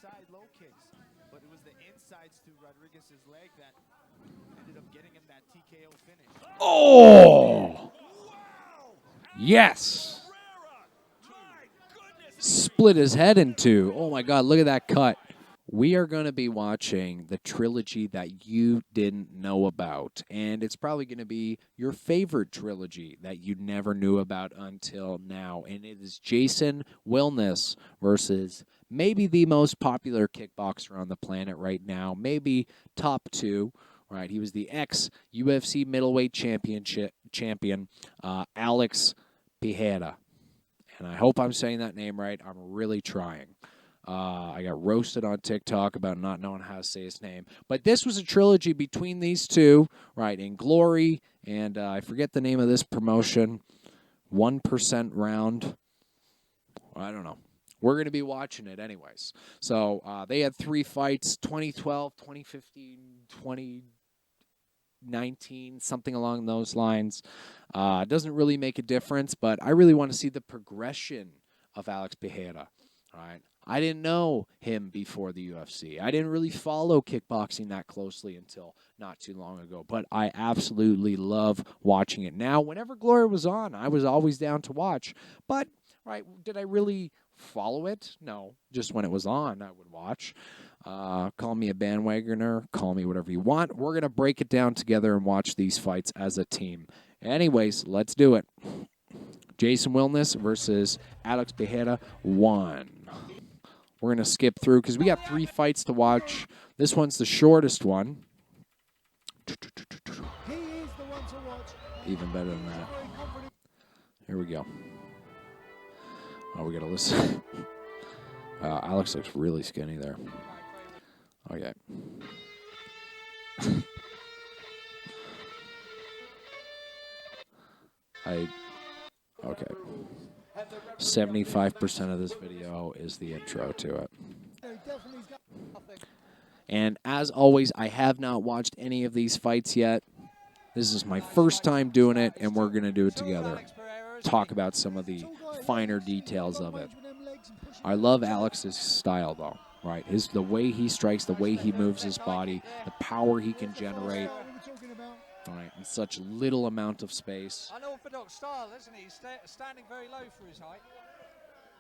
outside low kicks, but it was the insides to Rodriguez's leg that ended up getting him that TKO finish. Oh! Yes! Split his head in two. Oh, my God, look at that cut. We are going to be watching the trilogy that you didn't know about, and it's probably going to be your favorite trilogy that you never knew about until now, and it is Jason Wilnis versus maybe the most popular kickboxer on the planet right now, maybe top two, right? He was the ex-UFC middleweight champion, Alex Pereira, and I hope I'm saying that name right. I'm really trying. I got roasted on TikTok about not knowing how to say his name. But this was a trilogy between these two, right, in Glory, and I forget the name of this promotion, 1% round. I don't know. We're going to be watching it anyways. So they had 3 fights, 2012, 2015, 2019, something along those lines. It doesn't really make a difference, but I really want to see the progression of Alex Pereira, right? I didn't know him before the UFC. I didn't really follow kickboxing that closely until not too long ago, but I absolutely love watching it now. Whenever Glory was on, I was always down to watch. But, right, did I really follow it? No, just when it was on, I would watch. Call me a bandwagoner, call me whatever you want. We're going to break it down together and watch these fights as a team. Anyways, let's do it. Jason Wilnis versus Alex Pereira, 1. We're going to skip through because we got 3 fights to watch. This one's the shortest one. Even better than that. Here we go. Oh, we got to listen. Alex looks really skinny there. Okay. Okay. 75% of this video is the intro to it. And as always, I have not watched any of these fights yet. This is my first time doing it, and we're going to do it together. Talk about some of the finer details of it. I love Alex's style, though, right? The way he strikes, the way he moves his body, the power he can generate. Right, in such little amount of space. Unorthodox style, isn't he? He's standing very low for his height.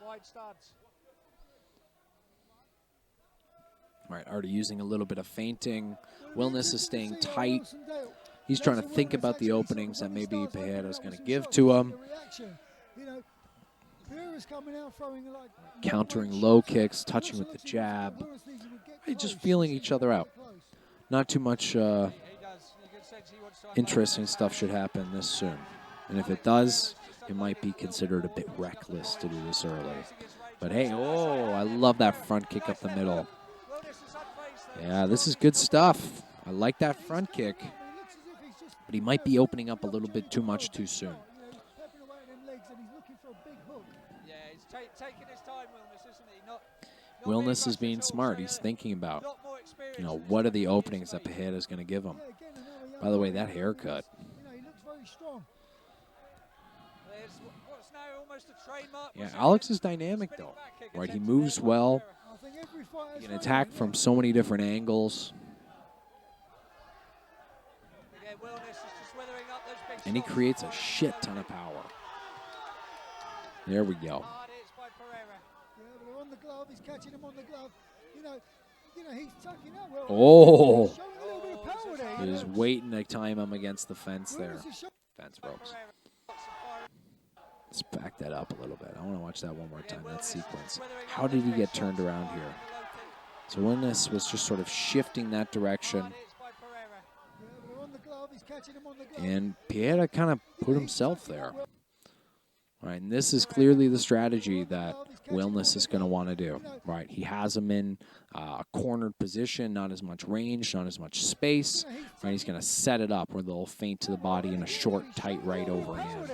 Wide studs. Right, already using a little bit of feinting. Wilnis is staying tight. He's trying to think about the openings that maybe Pereira is going to give to him. Countering low kicks, touching with the jab. Right, just feeling each other out. Not too much interesting stuff should happen this soon. And if it does, it might be considered a bit reckless to do this early. But hey, oh, I love that front kick up the middle. Yeah, this is good stuff. I like that front kick. But he might be opening up a little bit too much too soon. Yeah, he's taking his time, Wilnis, isn't he? Wilnis is being smart. He's thinking about, what are the openings that Pereira is going to give him. By the way, that haircut. Yeah, Alex is dynamic, though. Right, he moves well. He can attack from so many different angles. And he creates a shit ton of power. There we go. Oh! He was waiting to time him against the fence there. Fence ropes. Let's back that up a little bit. I want to watch that one more time, that sequence. How did he get turned around here? So Wilnis was just sort of shifting that direction. And Pereira kind of put himself there. Right, and this is clearly the strategy that Wilnis is going to want to do. Right, he has him in a cornered position, not as much range, not as much space. Right, he's going to set it up where they'll feint to the body in a short, tight right overhand.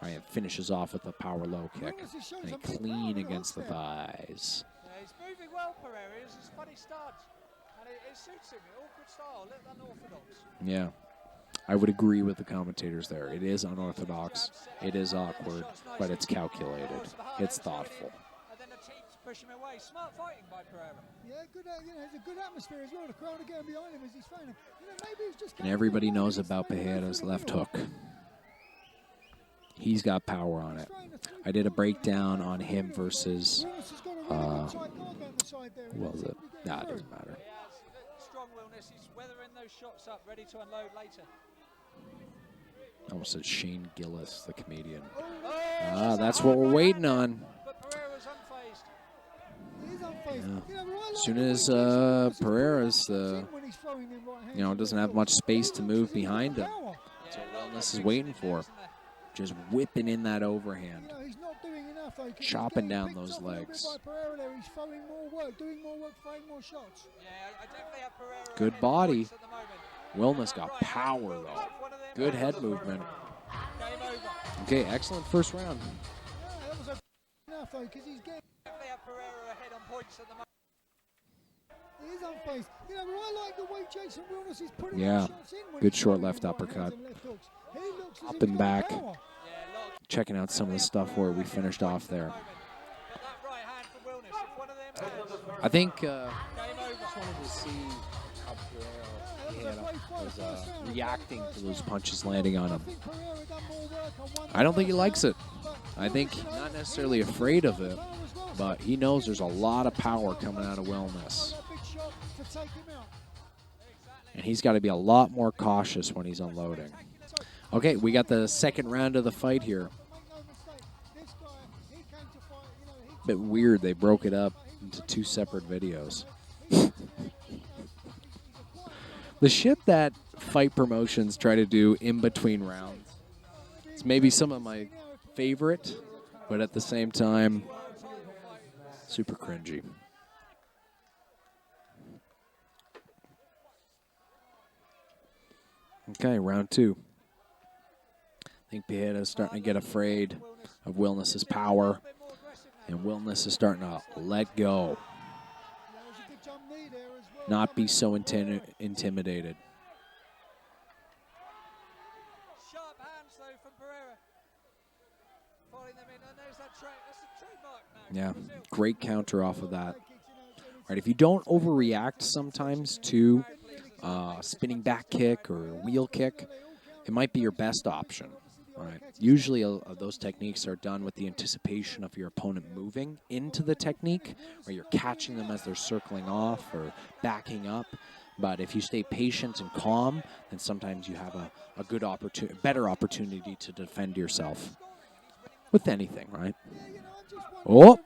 Right, it finishes off with a power low kick and a clean against the thighs. Yeah, he's moving well, Pereira. It's just funny studs, and it suits him. Awkward style, a little unorthodox. Yeah. I would agree with the commentators there. It is unorthodox, it is awkward, but it's calculated. It's thoughtful. And then the teams push him away. Smart fighting by Pereira. Yeah, good, there's a good atmosphere as well. The crowd are getting behind him as he's fighting him. Maybe he's just And everybody knows about Pereira's left hook. He's got power on it. I did a breakdown on him versus, who was it? Nah, it doesn't matter. Strong Wilnis, he's weathering those shots up, ready to unload later. I almost said Shane Gillis, the comedian. That's what we're waiting on. But Pereira's unfazed. Yeah. As soon as Pereira's, doesn't have much space to move behind him. That's what Wilnis is waiting for. Just whipping in that overhand. He's not doing enough, though, chopping down those legs. By Pereira there. He's throwing more work, doing more work, throwing more shots. Yeah, I definitely have Pereira. Good body. Wilnis got power, though. Good head movement. Okay, excellent first round. Yeah, that was enough, though, because he's getting... Definitely have Pereira ahead on points at the moment. He is unfazed. But I like the way Jason Wilnis is putting shots in. Good short left uppercut. Up and back. Checking out some of the stuff where we finished off there. I think just wanted to see how Pereira was reacting to those punches landing on him. I don't think he likes it. I think not necessarily afraid of it, but he knows there's a lot of power coming out of Wilnis. And he's got to be a lot more cautious when he's unloading. Okay, we got the second round of the fight here. Bit weird, they broke it up into 2 separate videos. The shit that fight promotions try to do in between rounds, it's maybe some of my favorite, but at the same time, super cringy. Okay, round 2. I think Pereira's starting to get afraid of Wilnis's power, and Wilnis is starting to let go. Not be so intimidated. Sharp hands, though, from Pereira. Following them in, and there's that that's a trademark now. Yeah, great counter off of that. All right, if you don't overreact sometimes to spinning back kick or wheel kick, it might be your best option. Right. Usually those techniques are done with the anticipation of your opponent moving into the technique, where you're catching them as they're circling off or backing up. But if you stay patient and calm, then sometimes you have a good opportunity, better opportunity to defend yourself with anything, right? Oh, what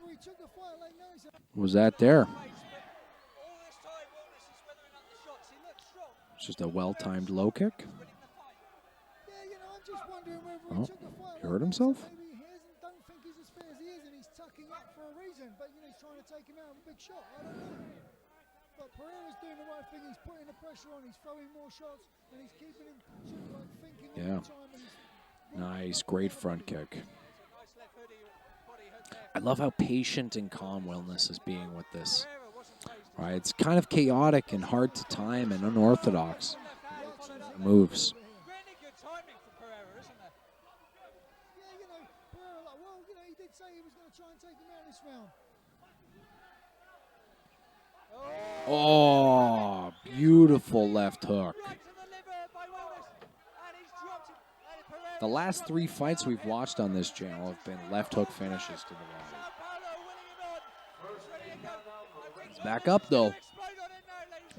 was that there? It's just a well-timed low kick. Oh, he hurt himself? Maybe he don't think he's as fit as he is, and he's tucking up for a reason. But he's trying to take him out of a big shot. I don't know. But Pereira's doing the right thing. He's putting the pressure on. He's throwing more shots, and he's keeping him sort of like thinking all the time. Nice, great front kick. I love how patient and calm Wilnis is being with this. Right, it's kind of chaotic and hard to time and unorthodox moves. Oh, beautiful left hook. The last 3 fights we've watched on this channel have been left hook finishes to the body. He's back up, though.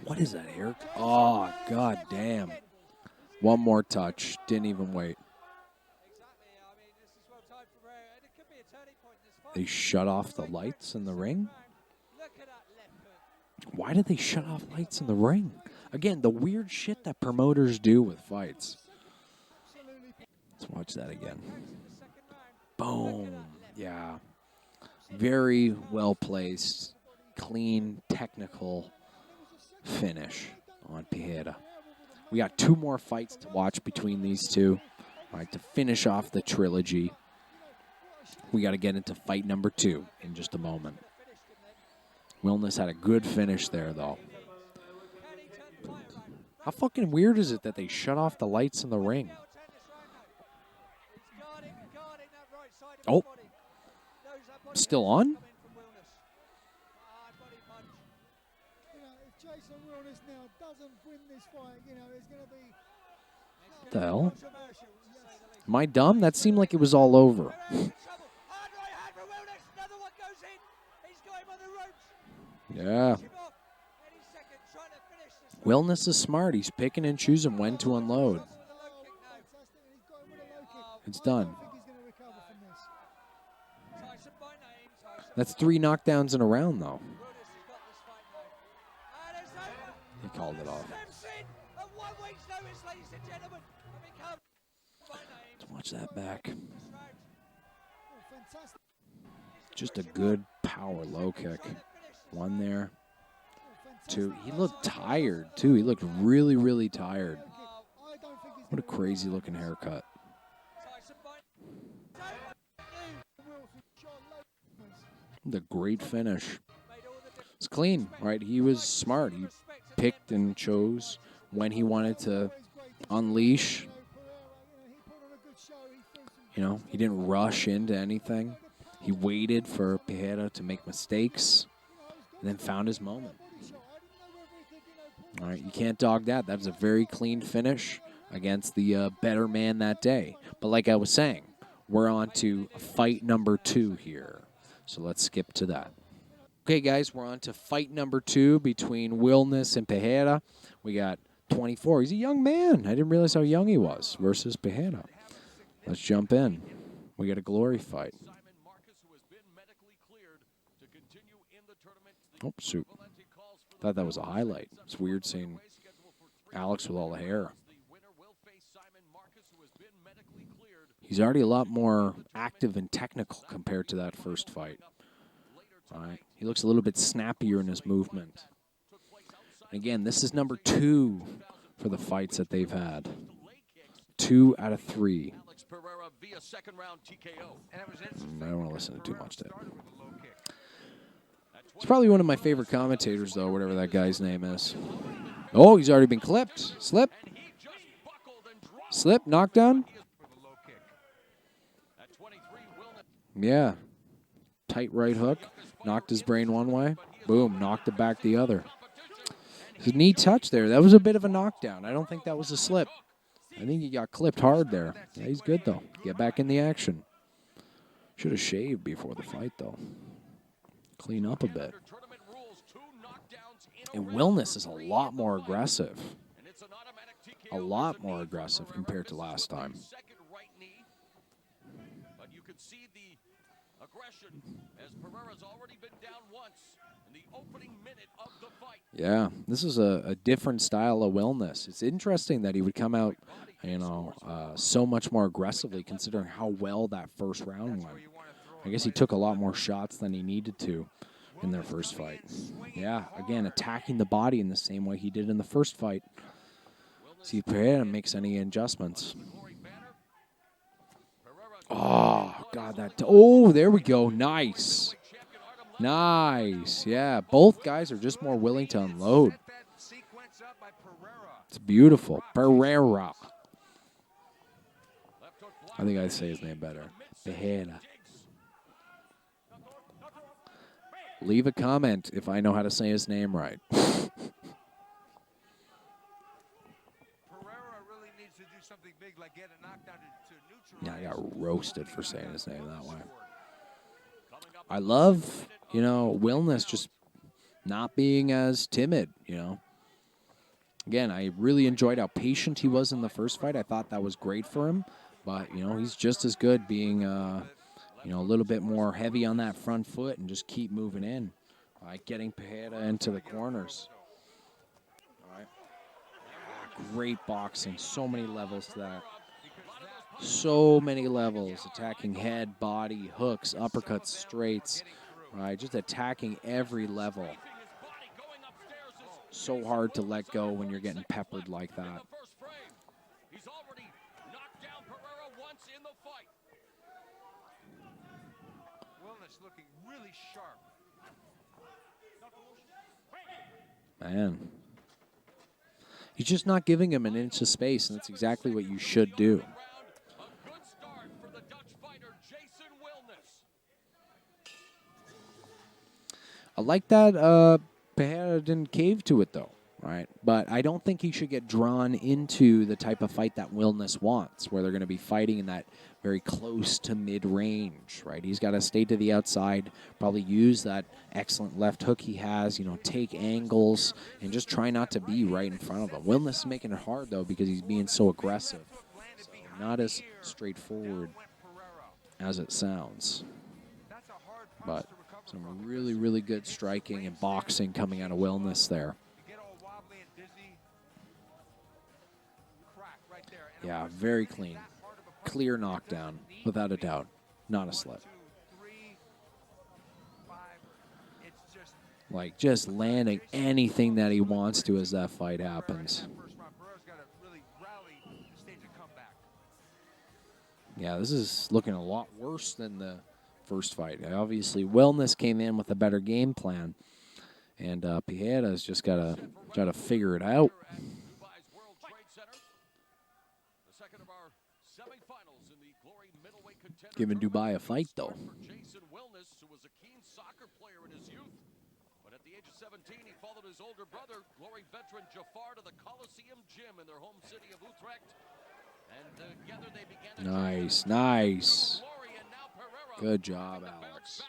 What is that, Eric? Oh, god damn. One more touch. Didn't even wait. They shut off the lights in the ring? Why did they shut off lights in the ring? Again, the weird shit that promoters do with fights. Let's watch that again. Boom. Yeah. Very well placed, clean, technical finish on Pereira. We got 2 more fights to watch between these two. All right, to finish off the trilogy. We got to get into fight number 2 in just a moment. Wilnis had a good finish there, though. How fucking weird is it that they shut off the lights in the ring? Oh. Still on? Jason Wilnis now doesn't win this fight, you know, it's going to be... What the hell? Controversial, to say the least. Am I dumb? That seemed like it was all over. Pereira in trouble. Hard right hand for Wilnis. Another one goes in. He's got him on the ropes. Yeah. Finish him off. Any second, trying to finish this fight. Wellness is smart. He's picking and choosing when to unload. Trouble with the low kick now. Fantastic, and he's got him with a low kick. It's I done. don't think he's going to recover from this. Tyson by name. Tyson That's by 3 knockdowns in a round, though. Wilnis has got this fight now. And it's over. He called it off. Steps in at 1 week's notice, ladies and gentlemen, and becomes by name. Let's watch that back. This round. Oh, fantastic. Just a good power low kick. One there. Oh, fantastic. 2. He looked tired, too. He looked really, really tired. I don't think he's What a gonna crazy looking haircut. Tyson by Wilson shot low. The great finish. made all the difference. It's clean, right? He was smart. He picked and chose when he wanted to unleash. You know, Pereira, you know, he put on a good show. He threw some You know, he didn't rush into anything. He waited for Pereira to make mistakes and then found his moment. body shot. I didn't know whether he could, you know, pull All right, you can't dog that. That was a very clean finish against the better man that day. But like I was saying, we're on to fight number 2 here. So let's skip to that. Okay, guys, we're on to fight number 2 between Wilnis and Pereira. We got 24. He's a young man. I didn't realize how young he was versus Pereira. Let's jump in. We got a glory fight. Oh, shoot. Thought that was a highlight. It's weird seeing Alex with all the hair. He's already a lot more active and technical compared to that first fight. All right. He looks a little bit snappier in his movement. And again, this is number 2 for the fights that they've had. 2 out of 3. I don't want to listen to too much to it. He's probably one of my favorite commentators, though, whatever that guy's name is. Oh, he's already been clipped. Slip. Slip, knockdown. Yeah. Tight right hook. Knocked his brain one way. Boom, knocked it back the other. His knee touch there. That was a bit of a knockdown. I don't think that was a slip. I think he got clipped hard there. Yeah, he's good, though. Get back in the action. Should have shaved before the fight, though. Clean up a bit. And Wilnis is a lot more aggressive. A lot more aggressive compared to last time. But you could see the aggression as Pereira's already been down once in the opening minute of the fight. Yeah, this is a different style of Wilnis. It's interesting that he would come out, you know, so much more aggressively considering how well that first round went. I guess he took a lot more shots than he needed to in their first fight. Yeah, again, attacking the body in the same way he did in the first fight. See if Pereira makes any adjustments. Oh, God, that... Oh, there we go. Nice. Nice. Yeah, both guys are just more willing to unload. It's beautiful. Pereira. I think I say his name better. Pereira. Leave a comment if I know how to say his name right. Pereira really needs to do something big, like get a knockdown to Yeah, neutralize. I got roasted for saying his name that way. I love, you know, Wilnis just not being as timid, you know. Again, I really enjoyed how patient he was in the first fight. I thought that was great for him. But, you know, he's just as good being, you know, a little bit more heavy on that front foot and just keep moving in. Getting Pereira into the corners. All right. Great boxing. So many levels to that. So many levels. Attacking head, body, hooks, uppercuts, straights. Right, just attacking every level. So hard to let go when you're getting peppered like that. Wilnis looking really sharp. Man. He's just not giving him an inch of space, and that's exactly what you should do. A good start for the Dutch fighter, Jason Wilnis. I like that Pereira didn't cave to it, though, right? But I don't think he should get drawn into the type of fight that Wilnis wants, where they're going to be fighting in that very close to mid-range, right? He's got to stay to the outside, probably use that excellent left hook he has, take angles, and just try not to be right in front of him. Wilnis is making it hard, though, because he's being so aggressive. So not as straightforward as it sounds. But some really, really good striking and boxing coming out of Wilnis there. Yeah, very clean. Clear knockdown, without a doubt. Not a slip. Like, just landing anything that he wants to as that fight happens. Yeah, this is looking a lot worse than the first fight. Obviously, Wilnis came in with a better game plan, and Pereira's just got to try to figure it out. Giving Dubai a fight, though. Jason Wilnis, who was a keen soccer player in his youth, but at the age of 17, he followed his older brother, Glory veteran Jafar, to the Coliseum gym in their home city of Utrecht. And together they began to Nice, nice. Good job, Alex.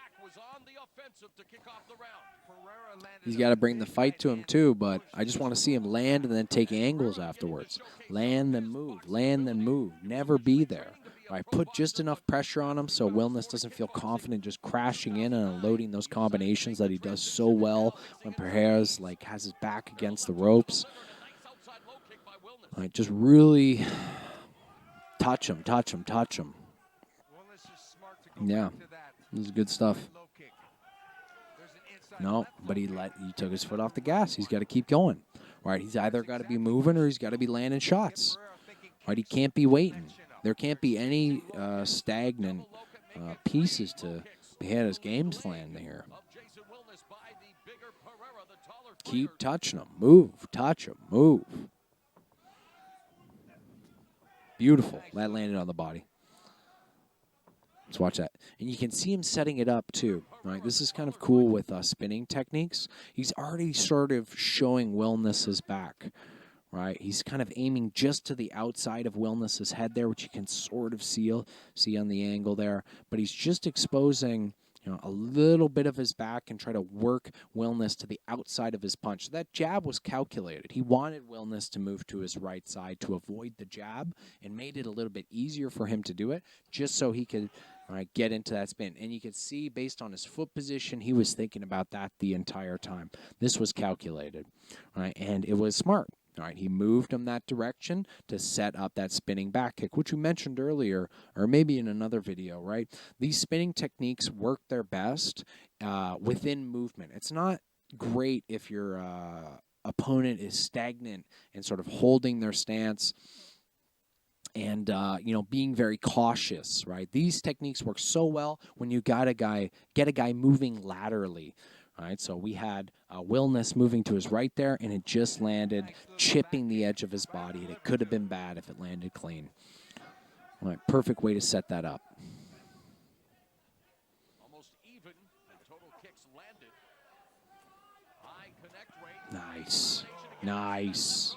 He's got to bring the fight to him, too, but I just want to see him land and then take angles afterwards. Land, then move. Land, then move. Never be there. All right, put just enough pressure on him so Wilnis doesn't feel confident just crashing in and unloading those combinations that he does so well when Pereira's like has his back against the ropes. All right, just really touch him, touch him, touch him. Yeah, this is good stuff. No, but he took his foot off the gas. He's got to keep going. All right, he's either got to be moving or he's got to be landing shots. All right, he can't be waiting. There can't be any stagnant pieces to Pereira's game plan here. Keep touching him. Move. Touch him. Move. Beautiful. That landed on the body. Let's watch that. And you can see him setting it up, too. Right? This is kind of cool with spinning techniques. He's already sort of showing Wilnis's back. Right, he's kind of aiming just to the outside of Wilnis's head there, which you can sort of see on the angle there. But he's just exposing, a little bit of his back and try to work Wilnis to the outside of his punch. So that jab was calculated. He wanted Wilnis to move to his right side to avoid the jab and made it a little bit easier for him to do it, just so he could get into that spin. And you could see, based on his foot position, he was thinking about that the entire time. This was calculated, right? And it was smart. All right, he moved him that direction to set up that spinning back kick, which we mentioned earlier, or maybe in another video, right? These spinning techniques work their best within movement. It's not great if your opponent is stagnant and sort of holding their stance and, being very cautious, right? These techniques work so well when you get a guy moving laterally. All right, so we had Wilnis moving to his right there, and it just landed, chipping the edge of his body. And it could have been bad if it landed clean. All right, perfect way to set that up. Almost even. The total kicks landed. High connect rate. Nice, nice.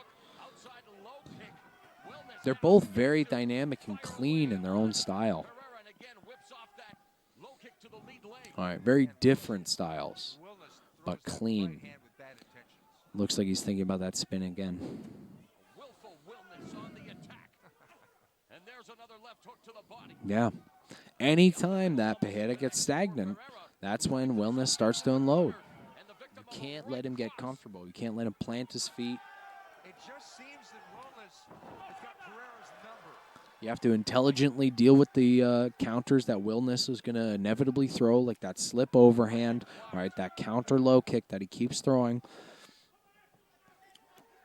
They're both very dynamic and clean in their own style. All right, very different styles, but clean. Looks like he's thinking about that spin again. Yeah. Anytime that Pereira gets stagnant, that's when Wilnis starts to unload. You can't let him get comfortable. You can't let him plant his feet. It just seems that Wilnis has got Pereira's number. You have to intelligently deal with the counters that Wilnis is going to inevitably throw, like that slip overhand, right? That counter low kick that he keeps throwing.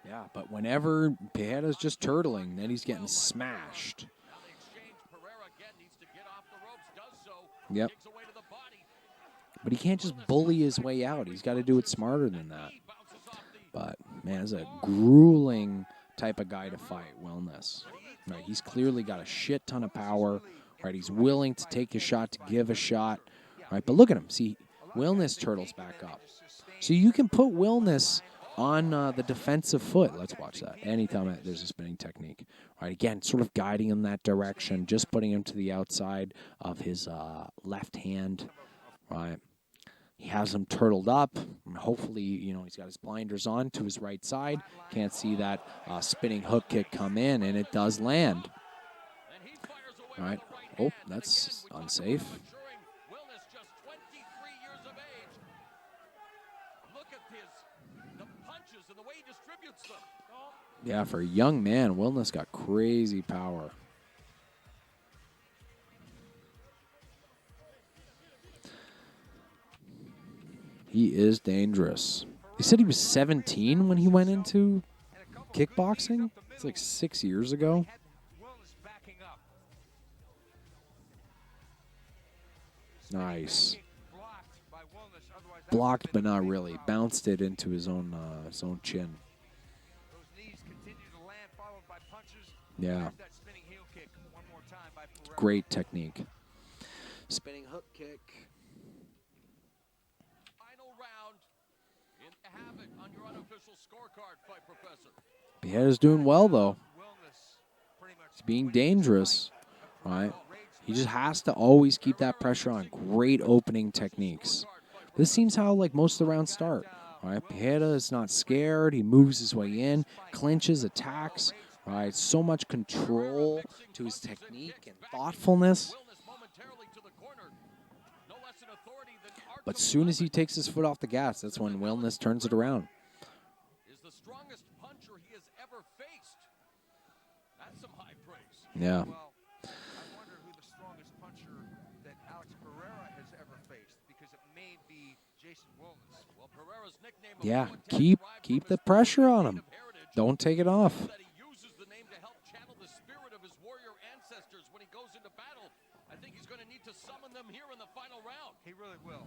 Yeah, but whenever Pereira's just turtling, then he's getting smashed. Yep. But he can't just bully his way out. He's got to do it smarter than that. But, man, it's a grueling type of guy to fight, Wilnis. Right, he's clearly got a shit ton of power. Right, he's willing to take a shot, to give a shot. Right, but look at him. See, Wilnis turtles back up. So you can put Wilnis on the defensive foot. Let's watch that. Anytime there's a spinning technique. All right, again, sort of guiding him that direction, just putting him to the outside of his left hand. Right. He has him turtled up. And hopefully, he's got his blinders on to his right side. Can't see that spinning hook kick come in, and it does land. All right. Oh, that's unsafe. Yeah, for a young man, Wilnis got crazy power. He is dangerous. He said he was 17 when he went into kickboxing. It's like 6 years ago. Nice. Blocked, but not really. Bounced it into his own chin. Yeah. Great technique. Spinning hook kick. Final round in havoc on your unofficial scorecard fight, Professor. Pereira's doing well, though. He's being dangerous, right? He just has to always keep that pressure on. Great opening techniques. This seems how most of the rounds start. Right? Pereira is not scared. He moves his way in, clinches, attacks. Right? So much control to his technique and thoughtfulness. But soon as he takes his foot off the gas, that's when Wilnis turns it around. Is the strongest puncher he has ever faced. That's some high praise. Yeah. Well, I wonder who the strongest puncher that Alex Pereira has ever faced, because it may be Jason Wilnis. Well, Pereira's nickname of Yeah, Poatan keep the pressure on him. Don't take it off. that he uses the name to help channel the spirit of his warrior ancestors when he goes into battle. I think he's going to need to summon them here in the final round. He really will.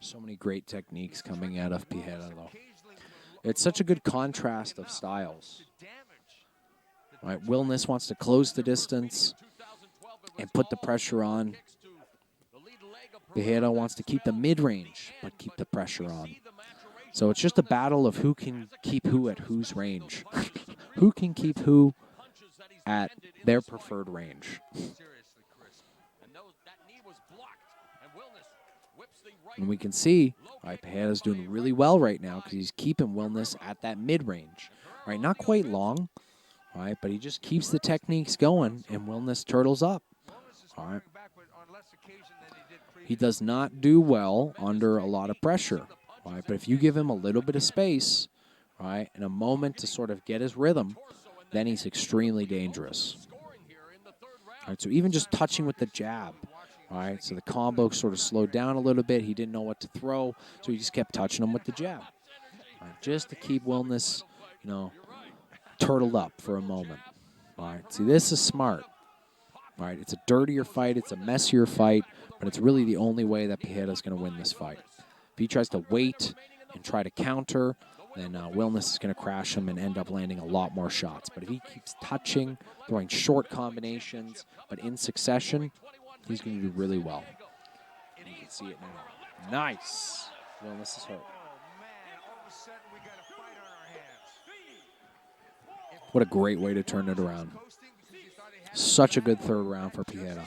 So many great techniques coming out of Pereira, though. It's such a good contrast of styles. Right, Wilnis wants to close the distance and put the pressure on. Pereira wants to keep the mid-range, but keep the pressure on. So it's just a battle of who can keep who at whose range. Who can keep who at their preferred range. And we can see, right, Pereira's doing really well right now because he's keeping Wilnis at that mid-range. Right, not quite long, right, but he just keeps the techniques going, and Wilnis turtles up. All right. He does not do well under a lot of pressure, right, but if you give him a little bit of space, right, and a moment to sort of get his rhythm, then he's extremely dangerous. All right, so even just touching with the jab, all right, so the combo sort of slowed down a little bit. He didn't know what to throw, so he just kept touching him with the jab. All right, just to keep Wilnis, turtled up for a moment. All right, see, this is smart. All right, it's a dirtier fight. It's a messier fight, but it's really the only way that Pereira's going to win this fight. If he tries to wait and try to counter, then Wilnis is going to crash him and end up landing a lot more shots. But if he keeps touching, throwing short combinations, but in succession, he's going to do really well. And you can see it now. Nice. Wilnis is hurt. What a great way to turn it around. Such a good third round for Pereira.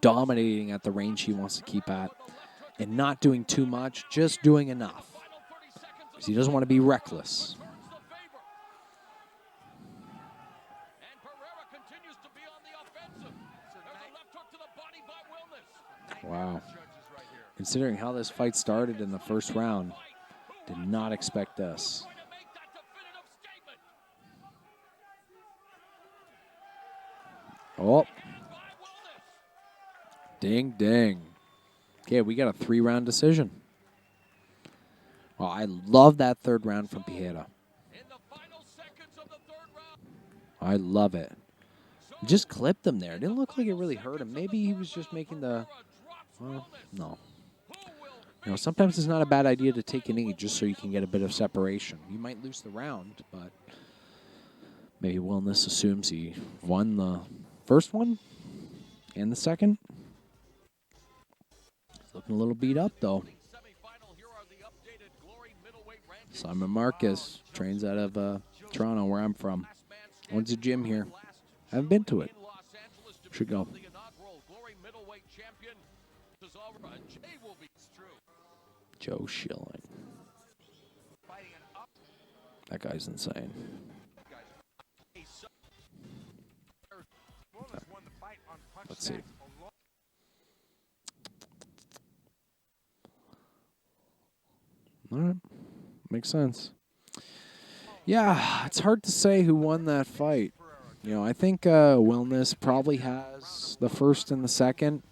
Dominating at the range he wants to keep at. And not doing too much, just doing enough. Because he doesn't want to be reckless. Wow. Considering how this fight started in the first round, did not expect this. Oh. Ding, ding. Okay, we got a 3-round decision. Well, I love that third round from Pereira. I love it. Just clipped him there. It didn't look like it really hurt him. Maybe he was just making the... Well, no. Sometimes it's not a bad idea to take a knee just so you can get a bit of separation. You might lose the round, but maybe Wilnis assumes he won the first one and the second. He's looking a little beat up, though. Simon Marcus trains out of Toronto, where I'm from. Owns a gym here. Haven't been to it. Should go. Joe Schilling. That guy's insane. Let's see. All right. Makes sense. Yeah, it's hard to say who won that fight. You know, I think Wilnis probably has the first and the second.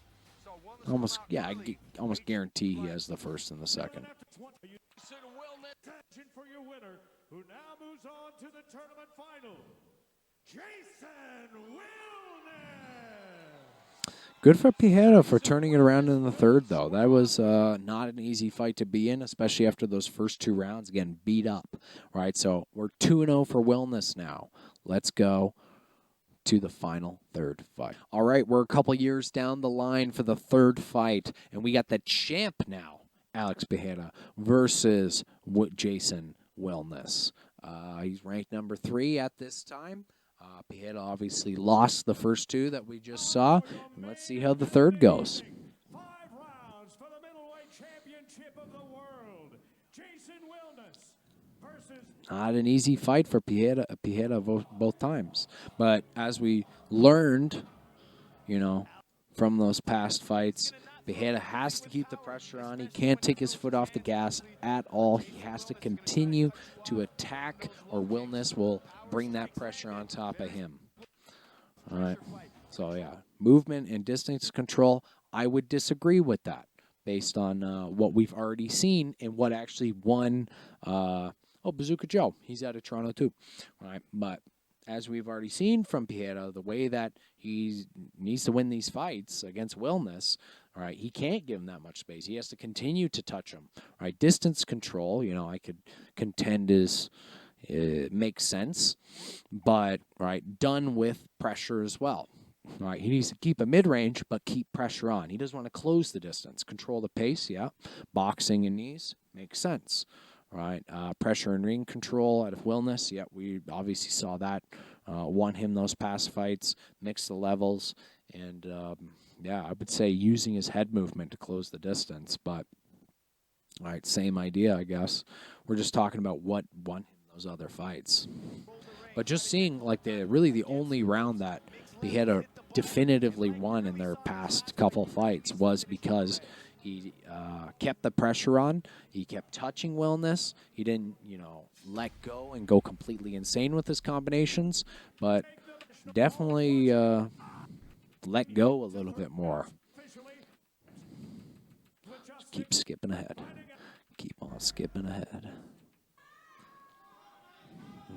Almost, yeah, almost guarantee he has the first and the second. For your winner, who now moves on to the tournament final, Jason Wilnis. Good for Pereira for turning it around in the third, though. That was not an easy fight to be in, especially after those first 2 rounds getting beat up. Right, so we're 2-0 for Wilnis now. Let's go to the final third fight. All right, we're a couple years down the line for the third fight, and we got the champ now, Alex Pereira, versus Jason Wilnis. He's ranked number 3 at this time. Pereira obviously lost the first 2 that we just saw. And let's see how the third goes. 5 rounds for the middleweight championship of the world. Jason Wilnis versus... Not an easy fight for Pereira both times. But as we learned, you know, from those past fights, Pereira has to keep the pressure on. He can't take his foot off the gas at all. He has to continue to attack, or Wilnis will bring that pressure on top of him. All right. So, yeah, movement and distance control, I would disagree with that based on what we've already seen and what actually won. Bazooka Joe, he's out of Toronto too. All right. But as we've already seen from Pereira, the way that he needs to win these fights against Wilnis, all right, he can't give him that much space. He has to continue to touch him. All right, distance control, you know, I could contend is makes sense, but right, done with pressure as well. All right, he needs to keep a mid-range, but keep pressure on. He doesn't want to close the distance. Control the pace, yeah. Boxing and knees makes sense. All right, pressure and ring control out of Wilnis, yeah, we obviously saw that. Won him those past fights, mixed the levels, and yeah, I would say using his head movement to close the distance. But, all right, same idea, I guess. We're just talking about what won him those other fights. But just seeing, like, really the only round that Pereira definitively won in their past couple fights was because he kept the pressure on. He kept touching Wilnis. He didn't, you know, let go and go completely insane with his combinations, but definitely let go a little bit more. Just keep skipping ahead. Keep on skipping ahead.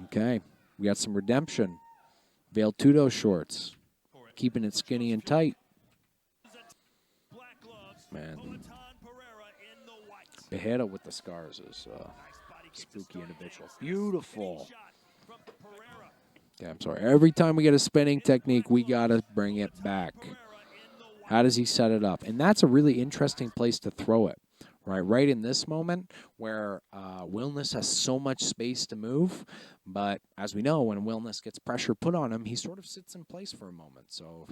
Okay, we got some redemption. Veil Tudo shorts. Keeping it skinny and tight. Man. Pereira with the scars is spooky individual. Beautiful. Yeah, I'm sorry. Every time we get a spinning technique, we got to bring it back. How does he set it up? And that's a really interesting place to throw it. Right in this moment where Wilnis has so much space to move. But as we know, when Wilnis gets pressure put on him, he sort of sits in place for a moment. So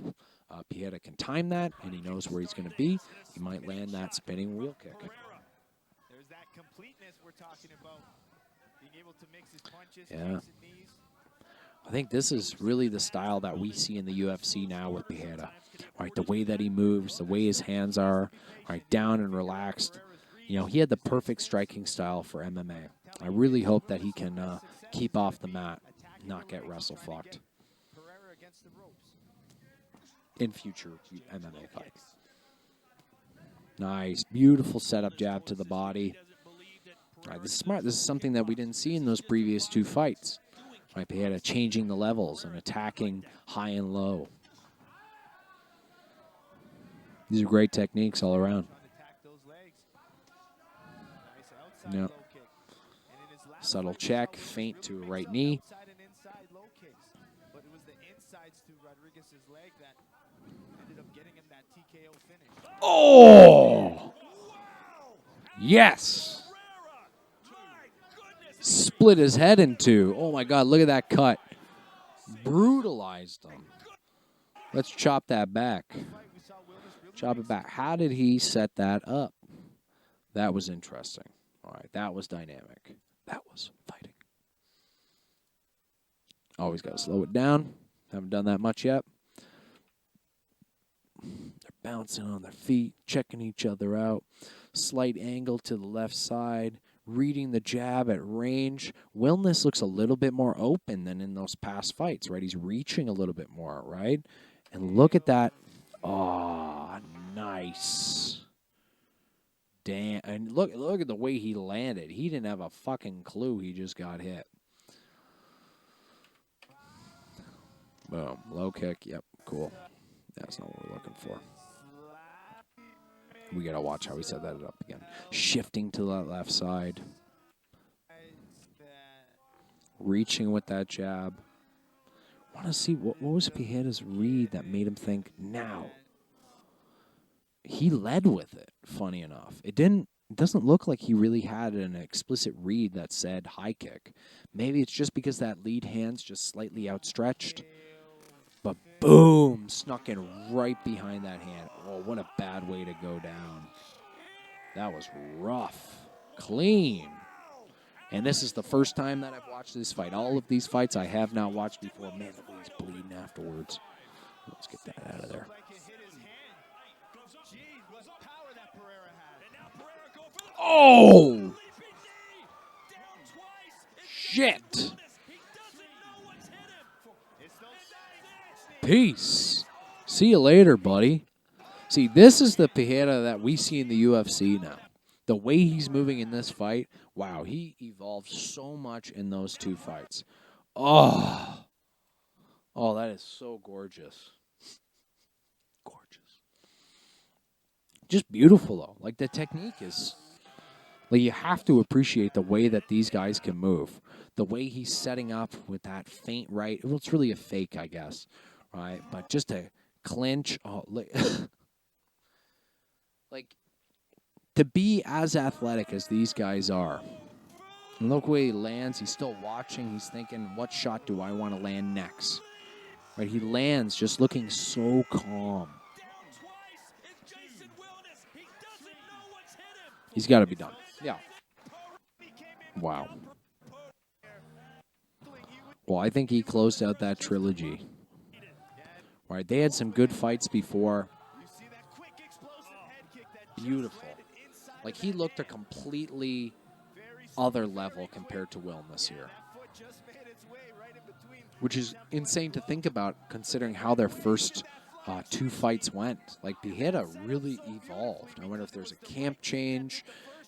Pereira can time that, and he knows where he's going to be. He might land that spinning wheel kick. There's that completeness we're talking about. Being able to mix his punches, yeah. kicks, and knees. I think this is really the style that we see in the UFC now with Pereira. Right, the way that he moves, the way his hands are, right, down and relaxed. You know, he had the perfect striking style for MMA. I really hope that he can keep off the mat, not get wrestle-fucked in future MMA fights. Nice, beautiful setup jab to the body. All right, this is smart. This is something that we didn't see in those previous 2 fights. Right, Pereira changing the levels and attacking high and low. These are great techniques all around. Yep. Subtle check, feint to a right knee. But it was the insides to Rodriguez's leg that ended up getting him that TKO finish. Oh! Yes! split his head in two. Oh, my God, look at that cut. Brutalized him. Let's chop that back. Chop it back. How did he set that up? That was interesting. All right, that was dynamic. That was fighting. Always got to slow it down. Haven't done that much yet. They're bouncing on their feet, checking each other out. Slight angle to the left side. Reading the jab at range. Wilnis looks a little bit more open than in those past fights, right? He's reaching a little bit more, right? And look at that. Oh, nice. Damn. And look at the way he landed. He didn't have a fucking clue he just got hit. Boom. Low kick. Yep. Cool. That's not what we're looking for. We got to watch how he set that up again. Shifting to the left side. Reaching with that jab. I want to see what was Pereira's read that made him think now. He led with it, funny enough. It doesn't look like he really had an explicit read that said high kick. Maybe it's just because that lead hand's just slightly outstretched. But boom, snuck in right behind that hand. Oh, what a bad way to go down. That was rough. Clean. And this is the first time that I've watched this fight. All of these fights I have not watched before. Man, the way he's bleeding afterwards. Let's get that out of there. Oh! Shit! Peace. See you later, buddy. See, this is the Pereira that we see in the UFC now. The way he's moving in this fight, wow, he evolved so much in those two fights. Oh, that is so gorgeous. Gorgeous. Just beautiful, though. Like, the technique is... Like, you have to appreciate the way that these guys can move. The way he's setting up with that feint right. Well, it's really a fake, I guess. Right? But just to clinch... Oh, like, to be as athletic as these guys are. And look where he lands. He's still watching. He's thinking, what shot do I want to land next? Right? He lands just looking so calm. He's got to be done. Yeah. Wow. Well, I think he closed out that trilogy. Right? They had some good fights before. Beautiful. Like, he looked a completely other level compared to Wilnis here. Which is insane to think about, considering how their first two fights went. Like, Pereira really evolved. I wonder if there's a camp change,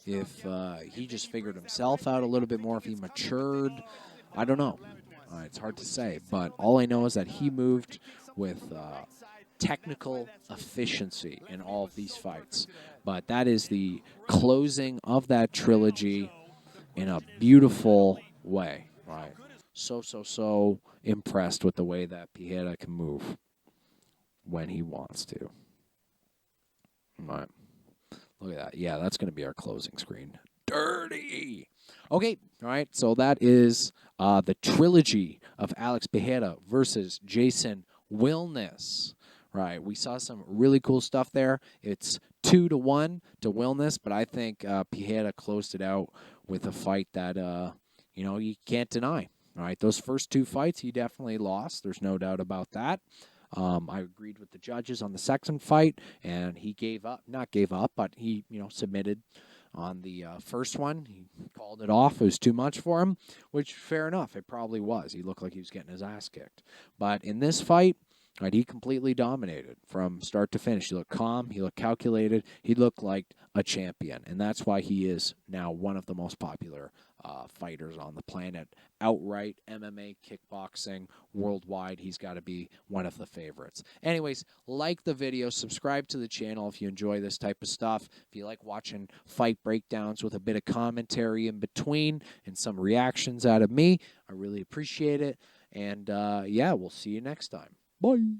if he just figured himself out a little bit more, if he matured. I don't know. It's hard to say. But all I know is that he moved with technical efficiency in all of these fights. But that is the closing of that trilogy in a beautiful way. Right? So impressed with the way that Pereira can move when he wants to. All right. Look at that. Yeah, that's going to be our closing screen. Dirty! Okay, all right, so that is the trilogy of Alex Pereira versus Jason Wilnis. Right, we saw some really cool stuff there. It's 2-1 to Wilnis, but I think Pereira closed it out with a fight that, you can't deny. All right, those first two fights, he definitely lost. There's no doubt about that. I agreed with the judges on the second fight, and he not gave up, but he, submitted on the first one. He called it off. It was too much for him, which, fair enough, it probably was. He looked like he was getting his ass kicked. But in this fight, right, he completely dominated from start to finish. He looked calm. He looked calculated. He looked like a champion, and that's why he is now one of the most popular fighters on the planet. Outright MMA, kickboxing, worldwide, he's got to be one of the favorites. Anyways, like the video, subscribe to the channel if you enjoy this type of stuff. If you like watching fight breakdowns with a bit of commentary in between and some reactions out of me, I really appreciate it. And, we'll see you next time. Bye.